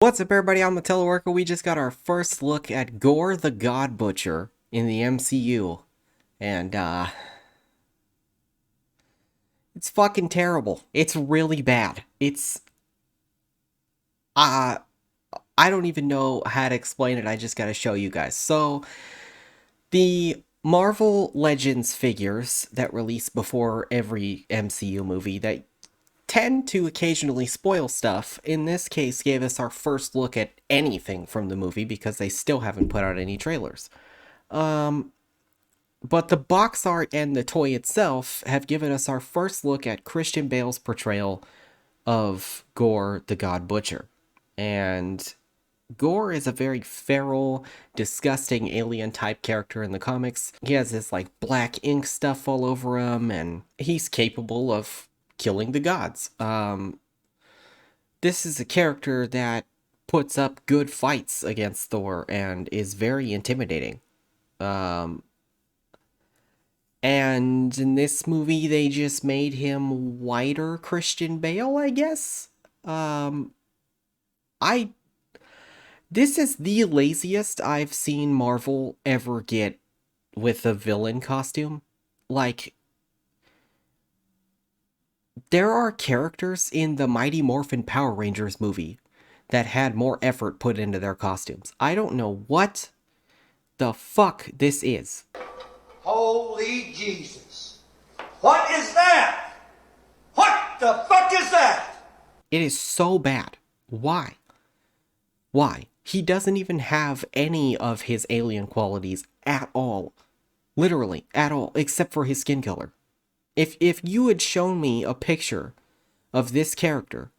What's up, everybody? I'm the Teleworker. We just got our first look at Gorr the God Butcher in the MCU. And, it's fucking terrible. It's really bad. Uh, I don't even know how to explain it. I just gotta show you guys. So, the Marvel Legends figures that release before every MCU movie that tend to occasionally spoil stuff, in this case gave us our first look at anything from the movie because they still haven't put out any trailers. But the box art and the toy itself have given us our first look at Christian Bale's portrayal of Gorr the God Butcher. And Gorr is a very feral, disgusting alien type character in the comics. He has this like black ink stuff all over him, and he's capable of killing the gods. This is a character that puts up good fights against Thor and is very intimidating. Um, And in this movie, they just made him whiter Christian Bale, I guess. Um, I This is the laziest I've seen Marvel ever get with a villain costume. Like, there are characters in the Mighty Morphin Power Rangers movie that had more effort put into their costumes. I don't know what the fuck this is. Holy Jesus. What is that? What the fuck is that? It is so bad. Why? Why? He doesn't even have any of his alien qualities at all. Literally, at all, except for his skin color. If you had shown me a picture of this character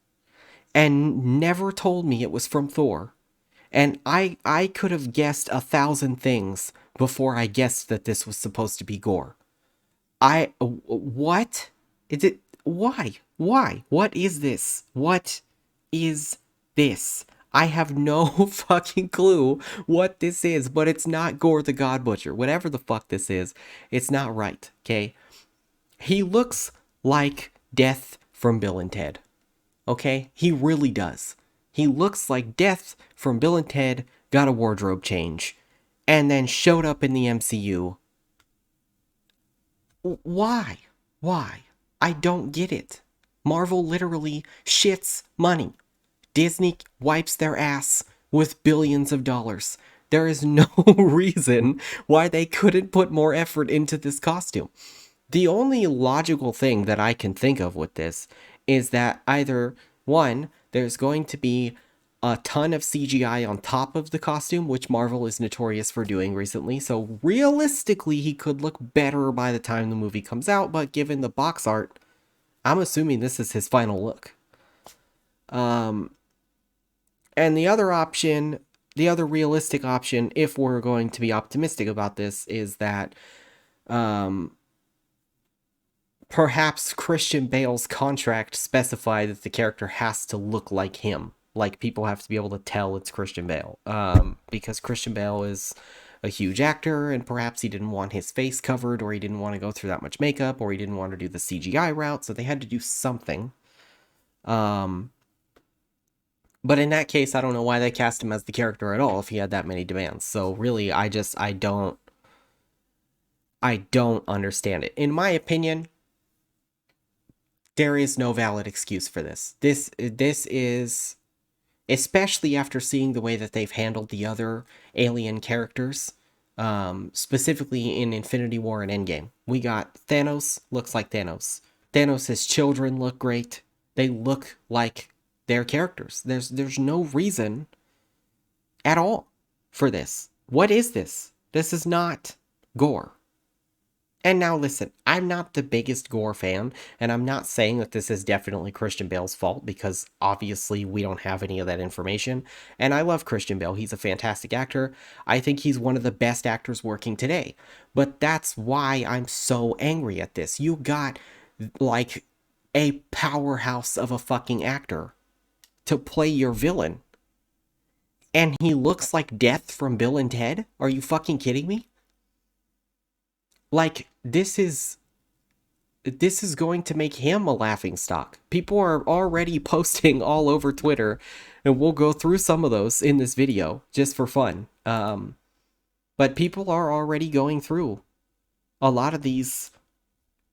and never told me it was from Thor, and I could have guessed 1,000 things before I guessed that this was supposed to be Gorr. What? Is it, why? Why? What is this? What is this? I have no fucking clue what this is, but it's not Gorr the God Butcher. Whatever the fuck this is, it's not right, okay? He looks like Death from Bill and Ted, okay? He really does. He looks like Death from Bill and Ted got a wardrobe change and then showed up in the MCU. Why? Why? I don't get it. Marvel literally shits money. Disney wipes their ass with billions of dollars. There is no reason why they couldn't put more effort into this costume. The only logical thing that I can think of with this is that either, one, there's going to be a ton of CGI on top of the costume, which Marvel is notorious for doing recently, so realistically he could look better by the time the movie comes out, but given the box art, I'm assuming this is his final look. And the other option, the other realistic option, if we're going to be optimistic about this, is that perhaps Christian Bale's contract specify that the character has to look like him. Like, people have to be able to tell it's Christian Bale. Because Christian Bale is a huge actor, and perhaps he didn't want his face covered, or he didn't want to go through that much makeup, or he didn't want to do the CGI route, so they had to do something. But in that case, I don't know why they cast him as the character at all if he had that many demands. So really, I don't understand it. In my opinion, there is no valid excuse for this. This is, especially after seeing the way that they've handled the other alien characters, specifically in Infinity War and Endgame. We got Thanos, looks like Thanos. Thanos' children look great. They look like their characters. There's no reason at all for this. What is this? This is not Gorr. And now listen, I'm not the biggest Gorr fan, and I'm not saying that this is definitely Christian Bale's fault, because obviously we don't have any of that information. And I love Christian Bale. He's a fantastic actor. I think he's one of the best actors working today. But that's why I'm so angry at this. You got, like, a powerhouse of a fucking actor to play your villain. And he looks like Death from Bill and Ted? Are you fucking kidding me? Like, this is going to make him a laughing stock. People are already posting all over Twitter and we'll go through some of those in this video just for fun. But people are already going through a lot of these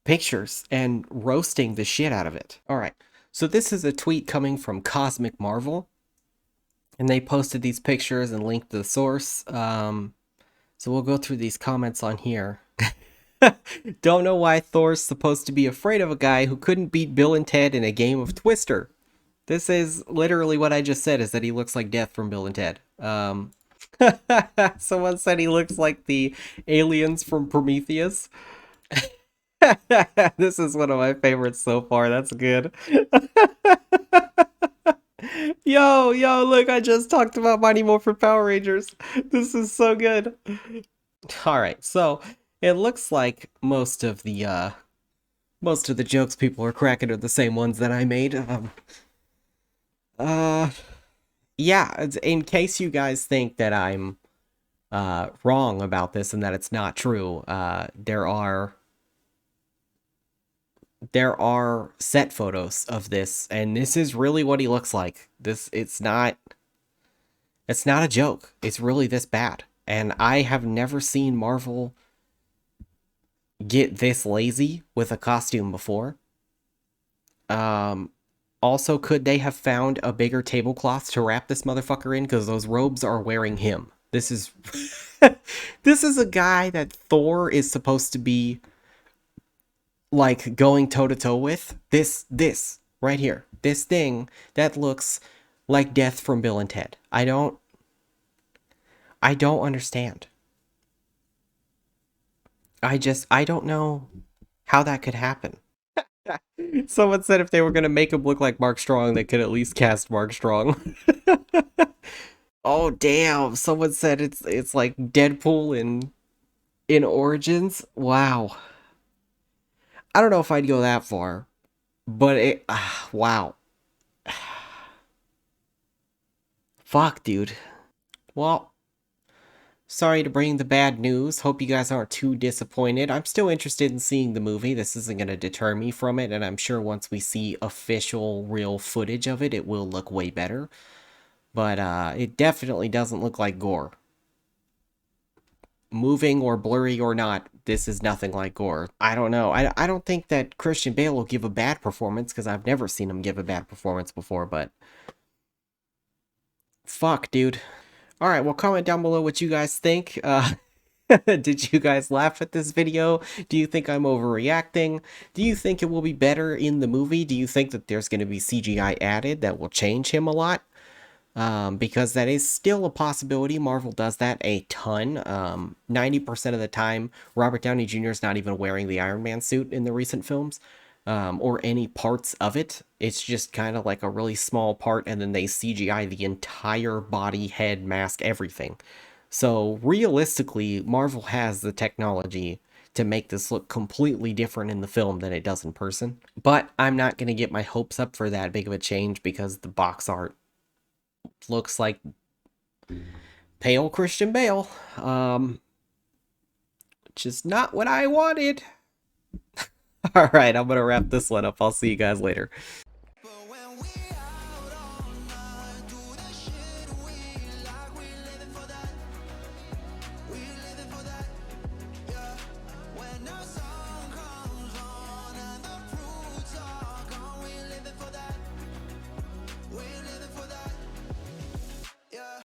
pictures and roasting the shit out of it. All right. So this is a tweet coming from Cosmic Marvel, and they posted these pictures and linked to the source. So we'll go through these comments on here. Don't know why Thor's supposed to be afraid of a guy who couldn't beat Bill and Ted in a game of Twister. This is literally what I just said, is that he looks like Death from Bill and Ted. Someone said he looks like the aliens from Prometheus. This is one of my favorites so far. That's good. Yo, look, I just talked about Mighty Morphin Power Rangers. This is so good. All right, so it looks like most of the jokes people are cracking are the same ones that I made. Uh, yeah, in case you guys think that I'm wrong about this and that it's not true, there are set photos of this, and this is really what he looks like. It's not a joke. It's really this bad. And I have never seen Marvel get this lazy with a costume before. Um Also, could they have found a bigger tablecloth to wrap this motherfucker in? Because those robes are wearing him. This is this is a guy that Thor is supposed to be like going toe to toe with. This right here. This thing that looks like Death from Bill and Ted. I don't understand. I don't know how that could happen. Someone said if they were gonna make him look like Mark Strong, they could at least cast Mark Strong. Oh damn! Someone said it's like Deadpool in Origins. Wow. I don't know if I'd go that far, but wow. Fuck, dude. Well, sorry to bring the bad news. Hope you guys aren't too disappointed. I'm still interested in seeing the movie. This isn't going to deter me from it, and I'm sure once we see official, real footage of it, it will look way better. But it definitely doesn't look like Gorr. Moving or blurry or not, this is nothing like Gorr. I don't know. I don't think that Christian Bale will give a bad performance, because I've never seen him give a bad performance before, but fuck, dude. All right, well, comment down below what you guys think. Did you guys laugh at this video? Do you think I'm overreacting? Do you think it will be better in the movie? Do you think that there's going to be CGI added that will change him a lot? Because that is still a possibility. Marvel does that a ton. 90% of the time, Robert Downey Jr. is not even wearing the Iron Man suit in the recent films, or any parts of it. It's just kind of like a really small part, and then they CGI the entire body, head, mask, everything. So realistically, Marvel has the technology to make this look completely different in the film than it does in person. But I'm not going to get my hopes up for that big of a change, because the box art looks like pale Christian Bale, which is not what I wanted. All right, I'm gonna wrap this one up. I'll see you guys later.